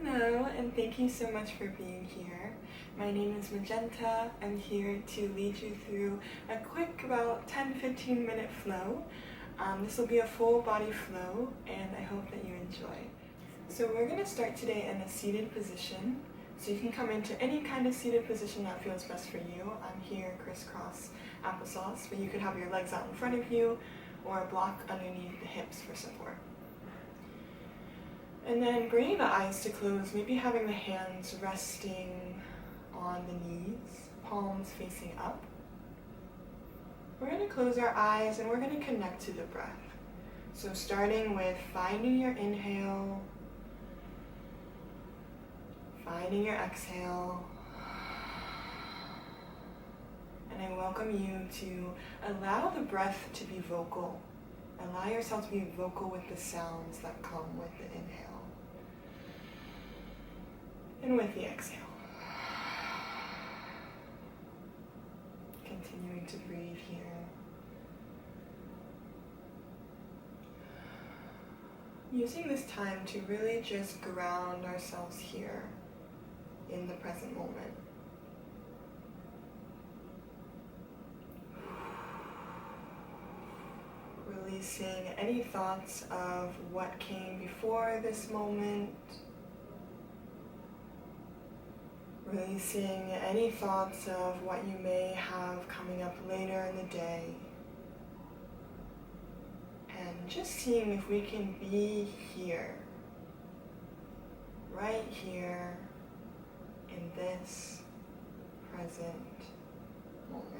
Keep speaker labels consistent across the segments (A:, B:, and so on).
A: Hello, and thank you so much for being here. My name is Magenta. I'm here to lead you through a quick, about 10-15 minute flow. This will be a full body flow, and I hope that you enjoy. So we're going to start today in a seated position. So you can come into any kind of seated position that feels best for you. I'm here crisscross applesauce, but you could have your legs out in front of you or a block underneath the hips for support. And then bringing the eyes to close, maybe having the hands resting on the knees, palms facing up. We're going to close our eyes and we're going to connect to the breath. So starting with finding your inhale, finding your exhale, and I welcome you to allow the breath to be vocal. Allow yourself to be vocal with the sounds that come with the inhale and with the exhale. Continuing to breathe here. Using this time to really just ground ourselves here in the present moment. Releasing any thoughts of what came before this moment. Releasing any thoughts of what you may have coming up later in the day. And just seeing if we can be here, right here, in this present moment.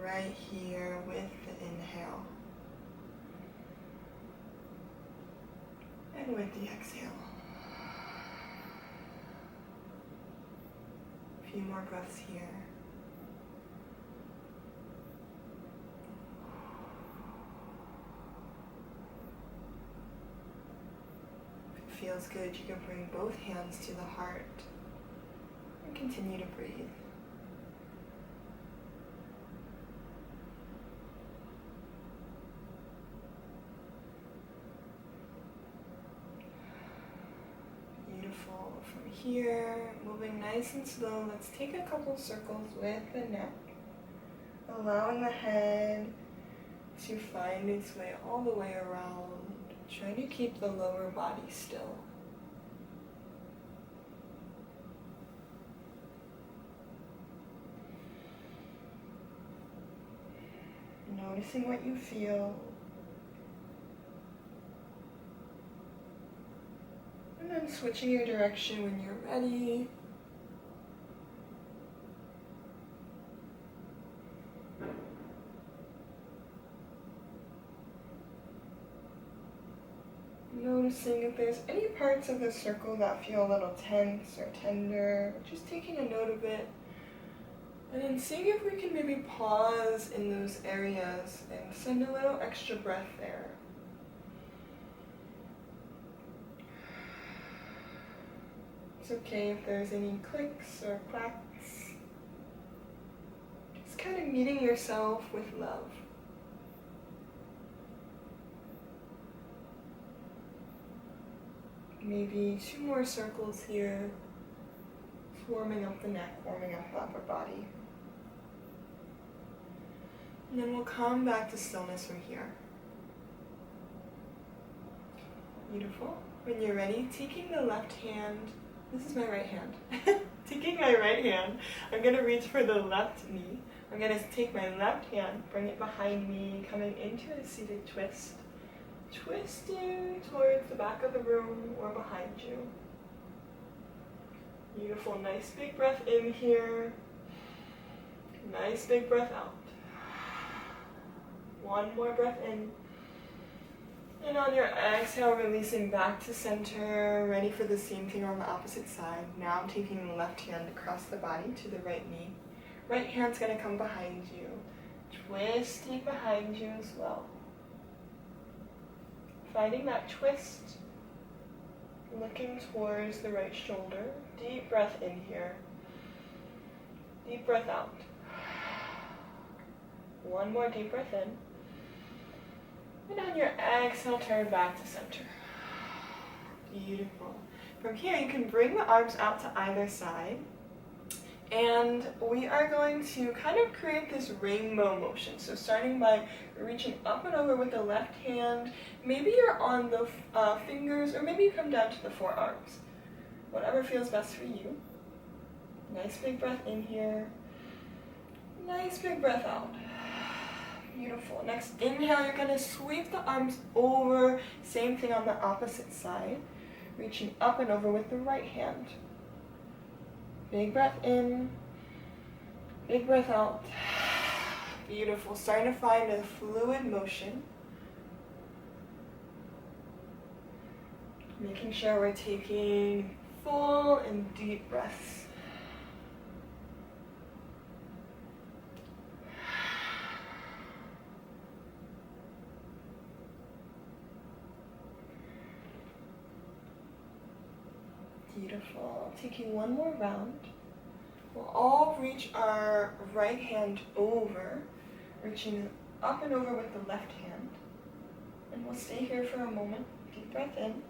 A: Right here with the inhale and with the exhale. A few more breaths here. If it feels good, you can bring both hands to the heart and continue to breathe. From here, moving nice and slow, let's take a couple circles with the neck, allowing the head to find its way all the way around, trying to keep the lower body still. Noticing what you feel. And then switching your direction when you're ready. Noticing if there's any parts of the circle that feel a little tense or tender, just taking a note of it. And then seeing if we can maybe pause in those areas and send a little extra breath there. It's okay if there's any clicks or clacks. Just kind of meeting yourself with love. Maybe 2 more circles here, warming up the neck, warming up the upper body. And then we'll come back to stillness from here. Beautiful. When you're ready, taking the left hand. This is my right hand. Taking my right hand, I'm going to reach for the left knee. I'm going to take my left hand, bring it behind me, coming into a seated twist. Twisting towards the back of the room or behind you. Beautiful, nice big breath in here. Nice big breath out. One more breath in. And on your exhale, releasing back to center, ready for the same thing on the opposite side. Now I'm taking the left hand across the body to the right knee. Right hand's gonna come behind you. Twisting behind you as well. Finding that twist, looking towards the right shoulder. Deep breath in here. Deep breath out. One more deep breath in. And on your exhale, turn back to center. Beautiful. From here, you can bring the arms out to either side. And we are going to kind of create this rainbow motion. So starting by reaching up and over with the left hand. Maybe you're on the fingers, or maybe you come down to the forearms. Whatever feels best for you. Nice big breath in here. Nice big breath out. Beautiful. Next inhale, you're going to sweep the arms over. Same thing on the opposite side. Reaching up and over with the right hand. Big breath in. Big breath out. Beautiful. Starting to find a fluid motion. Making sure we're taking full and deep breaths. Beautiful. Taking one more round. We'll all reach our right hand over, reaching up and over with the left hand. And we'll stay here for a moment. Deep breath in.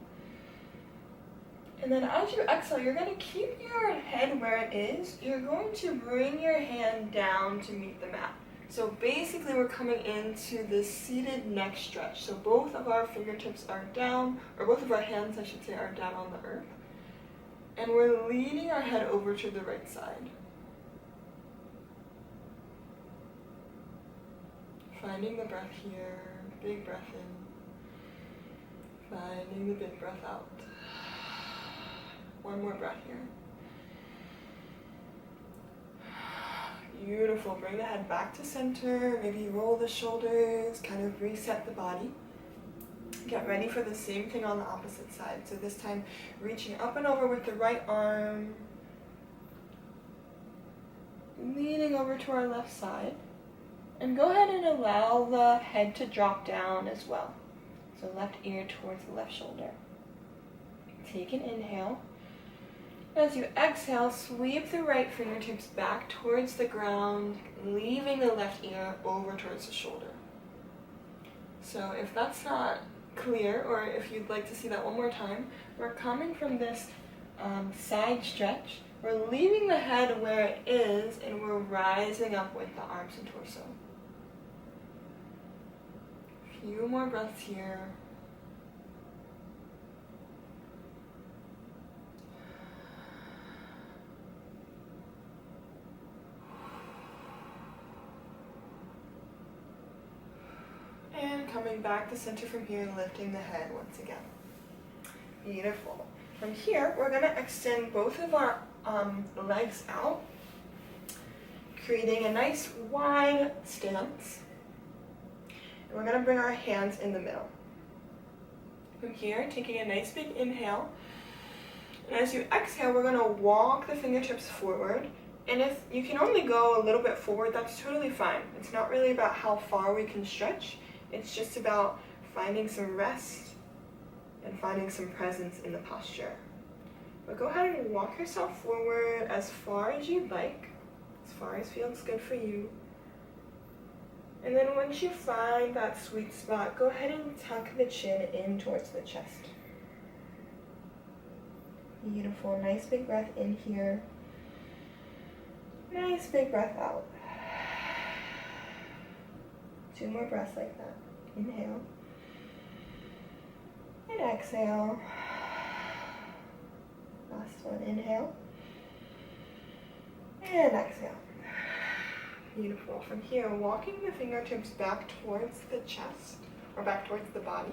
A: And then as you exhale, you're going to keep your head where it is. You're going to bring your hand down to meet the mat. So basically we're coming into this seated neck stretch. So both of our fingertips are down, or both of our hands, I should say, are down on the earth. And we're leaning our head over to the right side. Finding the breath here, big breath in. Finding the big breath out. One more breath here. Beautiful. Bring the head back to center. Maybe roll the shoulders, kind of reset the body. Get ready for the same thing on the opposite side. So this time, reaching up and over with the right arm. Leaning over to our left side. And go ahead and allow the head to drop down as well. So left ear towards the left shoulder. Take an inhale. As you exhale, sweep the right fingertips back towards the ground, leaving the left ear over towards the shoulder. So if that's not clear, or if you'd like to see that one more time, we're coming from this side stretch. We're leaving the head where it is, and we're rising up with the arms and torso. A few more breaths here. And coming back to center from here, lifting the head once again. Beautiful. From here, we're going to extend both of our legs out, creating a nice wide stance. And we're going to bring our hands in the middle. From here, taking a nice big inhale. And as you exhale, we're going to walk the fingertips forward. And if you can only go a little bit forward, that's totally fine. It's not really about how far we can stretch. It's just about finding some rest and finding some presence in the posture. But go ahead and walk yourself forward as far as you'd like, as far as feels good for you. And then once you find that sweet spot, go ahead and tuck the chin in towards the chest. Beautiful. Nice big breath in here. Nice big breath out. 2 more breaths like that. Inhale. And exhale. Last one. Inhale. And exhale. Beautiful. From here, walking the fingertips back towards the chest, or back towards the body.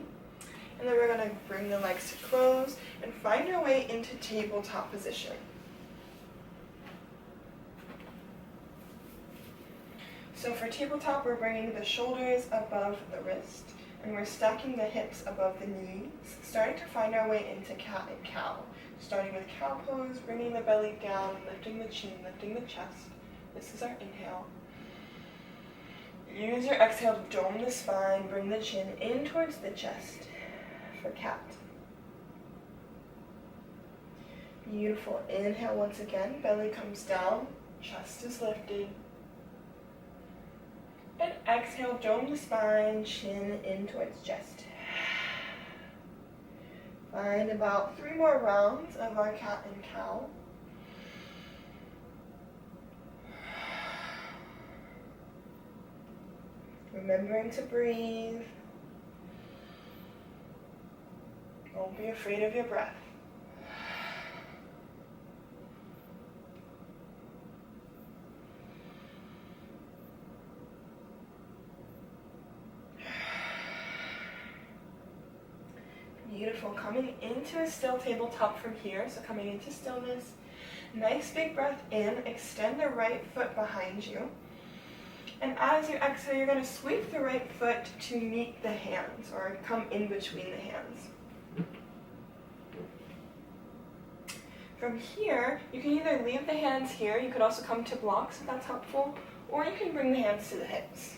A: And then we're going to bring the legs to close and find our way into tabletop position. So for tabletop, we're bringing the shoulders above the wrist, and we're stacking the hips above the knees, starting to find our way into cat and cow. Starting with cow pose, bringing the belly down, lifting the chin, lifting the chest. This is our inhale. Use your exhale to dome the spine, bring the chin in towards the chest for cat. Beautiful. Inhale once again, belly comes down, chest is lifted. And exhale, dome the spine, chin in towards chest. Find about 3 more rounds of our cat and cow. Remembering to breathe. Don't be afraid of your breath. Beautiful. Coming into a still tabletop from here, so coming into stillness. Nice big breath in. Extend the right foot behind you. And as you exhale, you're going to sweep the right foot to meet the hands, or come in between the hands. From here, you can either leave the hands here, you could also come to blocks if that's helpful, or you can bring the hands to the hips.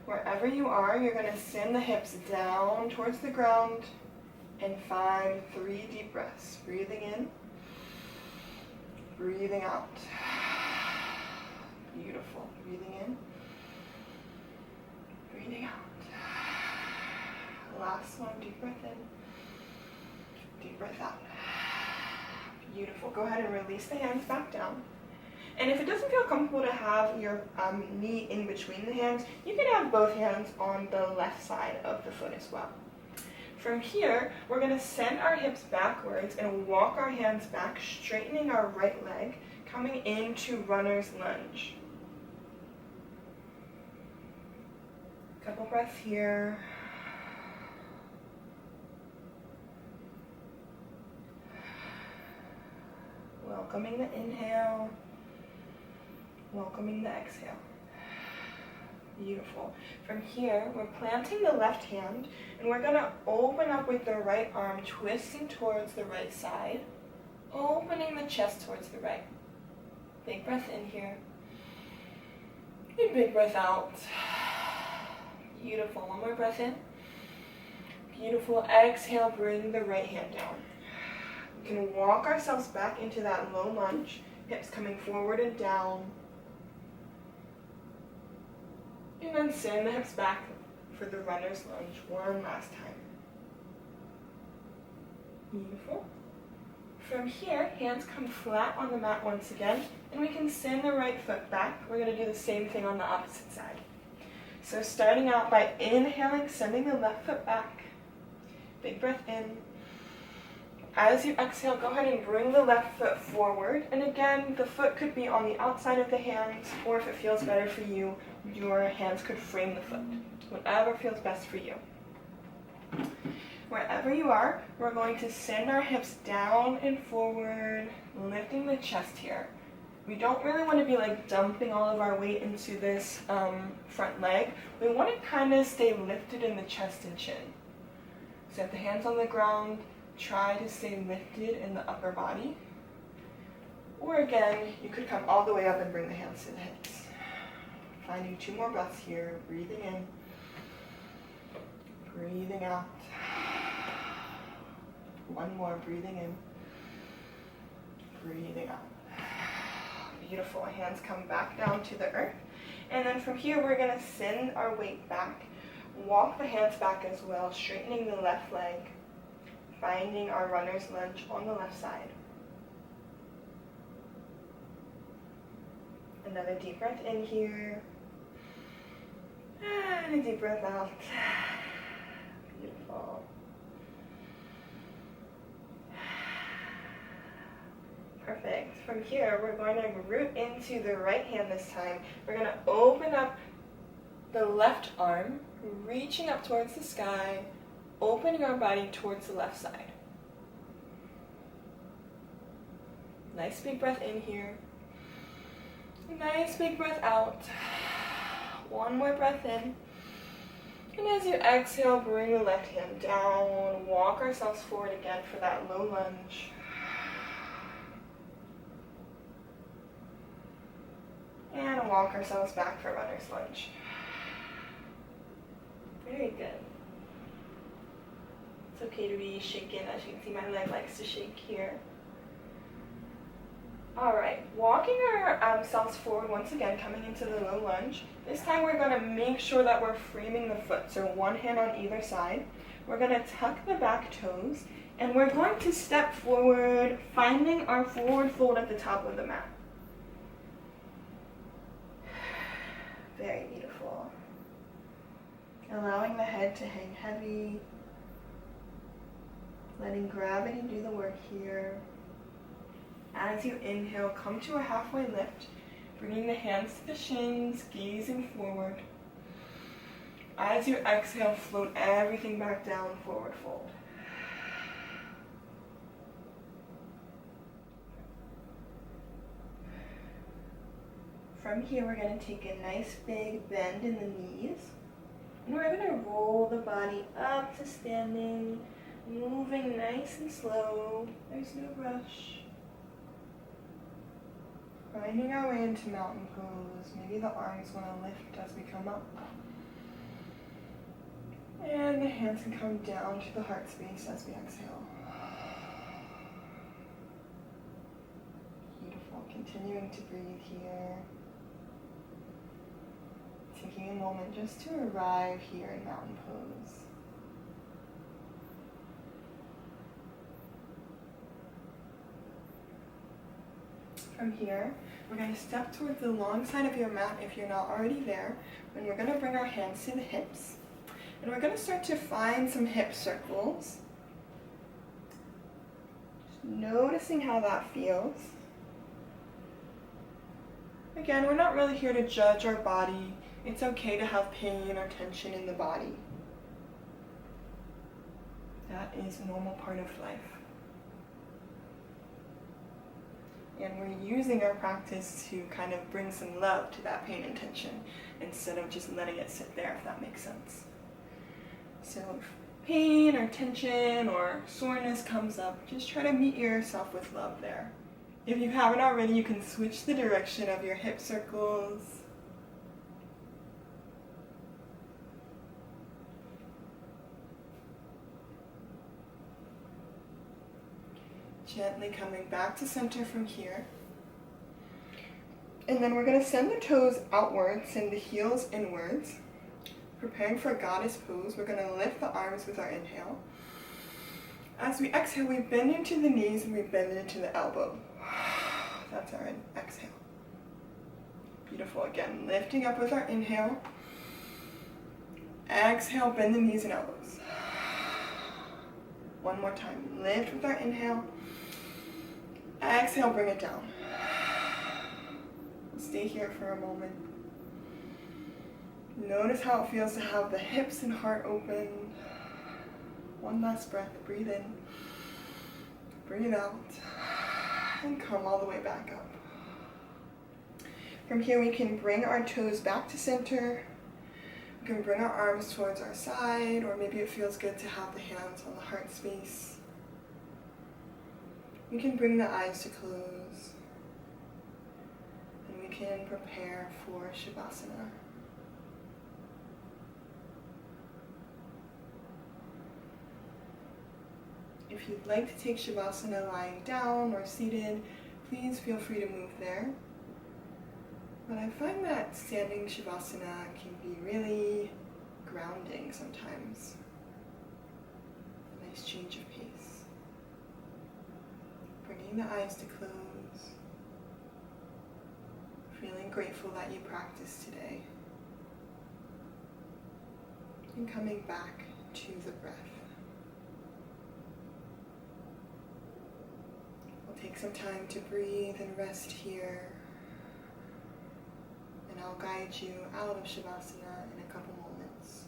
A: Wherever you are, you're going to send the hips down towards the ground and find 3 deep breaths. Breathing in, breathing out. Beautiful. Breathing in, breathing out. Last one, deep breath in, deep breath out. Beautiful. Go ahead and release the hands back down. And if it doesn't feel comfortable to have your knee in between the hands, you can have both hands on the left side of the foot as well. From here, we're going to send our hips backwards and walk our hands back, straightening our right leg, coming into runner's lunge. Couple breaths here. Welcoming the inhale, welcoming the exhale. Beautiful. From here, we're planting the left hand, and we're going to open up with the right arm, twisting towards the right side, opening the chest towards the right. Big breath in here, and big breath out. Beautiful. One more breath in. Beautiful. Exhale, bring the right hand down. We can walk ourselves back into that low lunge, hips coming forward and down. And then send the hips back for the runner's lunge one last time. Beautiful. From here, hands come flat on the mat once again, and we can send the right foot back. We're going to do the same thing on the opposite side. So starting out by inhaling, sending the left foot back. Big breath in. As you exhale, go ahead and bring the left foot forward. And again, the foot could be on the outside of the hands, or if it feels better for you, your hands could frame the foot. Whatever feels best for you. Wherever you are, we're going to send our hips down and forward, lifting the chest here. We don't really want to be like dumping all of our weight into this front leg. We want to kind of stay lifted in the chest and chin. So if the hands on the ground, try to stay lifted in the upper body. Or again, you could come all the way up and bring the hands to the hips. Finding 2 more breaths here. Breathing in, breathing out. 1 more. Breathing in, breathing out. Beautiful. Hands come back down to the earth. And then from here, we're going to send our weight back. Walk the hands back as well, straightening the left leg. Finding our runner's lunge on the left side. Another deep breath in here. And a deep breath out. Beautiful. Perfect. From here, we're going to root into the right hand this time. We're going to open up the left arm, reaching up towards the sky, opening our body towards the left side. Nice big breath in here. Nice big breath out. 1 more breath in. And as you exhale, bring the left hand down. Walk ourselves forward again for that low lunge. And walk ourselves back for runner's lunge. Very good. It's okay to be shaken. As you can see, my leg likes to shake here. Alright, walking ourselves forward once again, coming into the low lunge. This time we're going to make sure that we're framing the foot, so one hand on either side. We're going to tuck the back toes, and we're going to step forward, finding our forward fold at the top of the mat. Very beautiful. Allowing the head to hang heavy, letting gravity do the work here. As you inhale, come to a halfway lift, bringing the hands to the shins, gazing forward. As you exhale, float everything back down, forward fold. From here, we're going to take a nice big bend in the knees. And we're going to roll the body up to standing, moving nice and slow. There's no rush. Finding our way into mountain pose. Maybe the arms want to lift as we come up. And the hands can come down to the heart space as we exhale. Beautiful. Continuing to breathe here. Taking a moment just to arrive here in mountain pose. From here, we're going to step towards the long side of your mat if you're not already there, and we're going to bring our hands to the hips, and we're going to start to find some hip circles. Just noticing how that feels. Again, we're not really here to judge our body. It's okay to have pain or tension in the body. That is a normal part of life. And we're using our practice to kind of bring some love to that pain and tension instead of just letting it sit there, if that makes sense. So if pain or tension or soreness comes up, just try to meet yourself with love there. If you haven't already, you can switch the direction of your hip circles. Gently coming back to center from here. And then we're going to send the toes outwards, send the heels inwards. Preparing for a goddess pose, we're going to lift the arms with our inhale. As we exhale, we bend into the knees and we bend into the elbow. That's our exhale. Beautiful. Again, lifting up with our inhale. Exhale, bend the knees and elbows. One more time. Lift with our inhale. Exhale, bring it down. Stay here for a moment. Notice how it feels to have the hips and heart open. One last breath. Breathe in. Breathe out. And come all the way back up. From here, we can bring our toes back to center. We can bring our arms towards our side, or maybe it feels good to have the hands on the heart space. We can bring the eyes to close, and we can prepare for Shavasana. If you'd like to take Shavasana lying down or seated, please feel free to move there. But I find that standing Shavasana can be really grounding sometimes. A nice change of pace. Bringing the eyes to close. Feeling grateful that you practiced today. And coming back to the breath. We'll take some time to breathe and rest here. And I'll guide you out of Shavasana in a couple moments.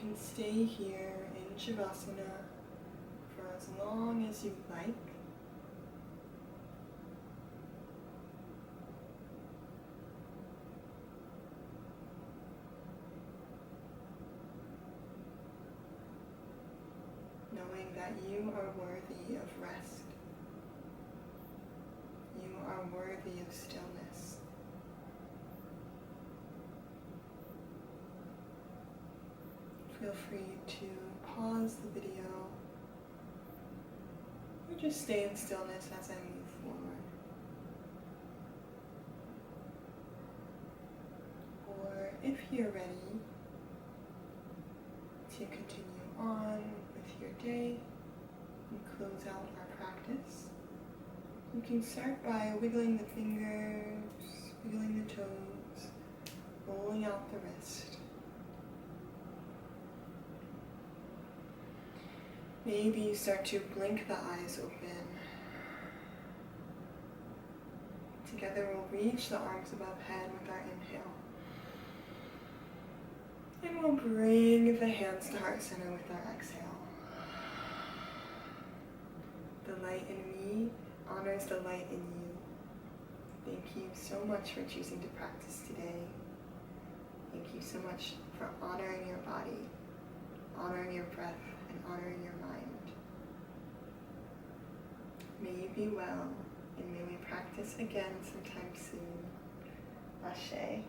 A: can stay here in Shavasana for as long as you'd like. Knowing that you are worthy of rest. You are worthy of stillness. Feel free to pause the video or just stay in stillness as I move forward. Or if you're ready to continue on with your day and close out our practice, you can start by wiggling the fingers, wiggling the toes, rolling out the wrist. Maybe you start to blink the eyes open. Together we'll reach the arms above head with our inhale. And we'll bring the hands to heart center with our exhale. The light in me honors the light in you. Thank you so much for choosing to practice today. Thank you so much for honoring your body, honoring your breath, and honoring your mind. May you be well, and may we practice again sometime soon. Ashe.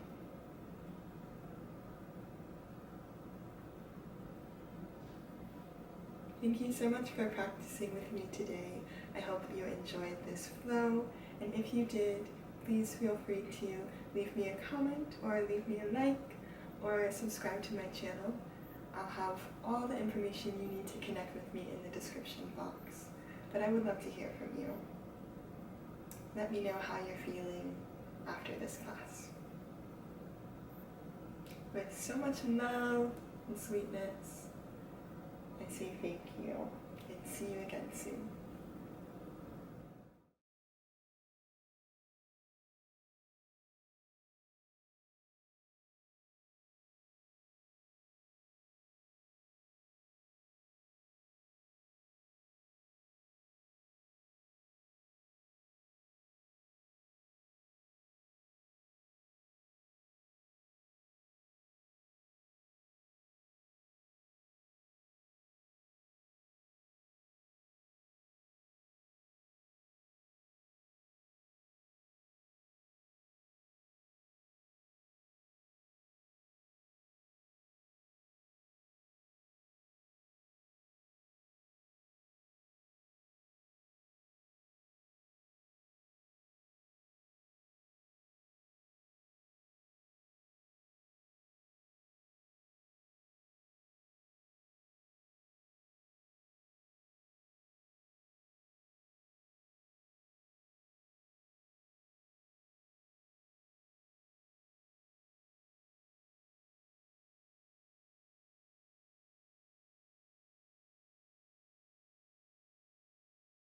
A: Thank you so much for practicing with me today. I hope you enjoyed this flow, and if you did, please feel free to leave me a comment or leave me a like or subscribe to my channel. I'll have all the information you need to connect with me in the description box, but I would love to hear from you. Let me know how you're feeling after this class. With so much love and sweetness, I say thank you and see you again soon.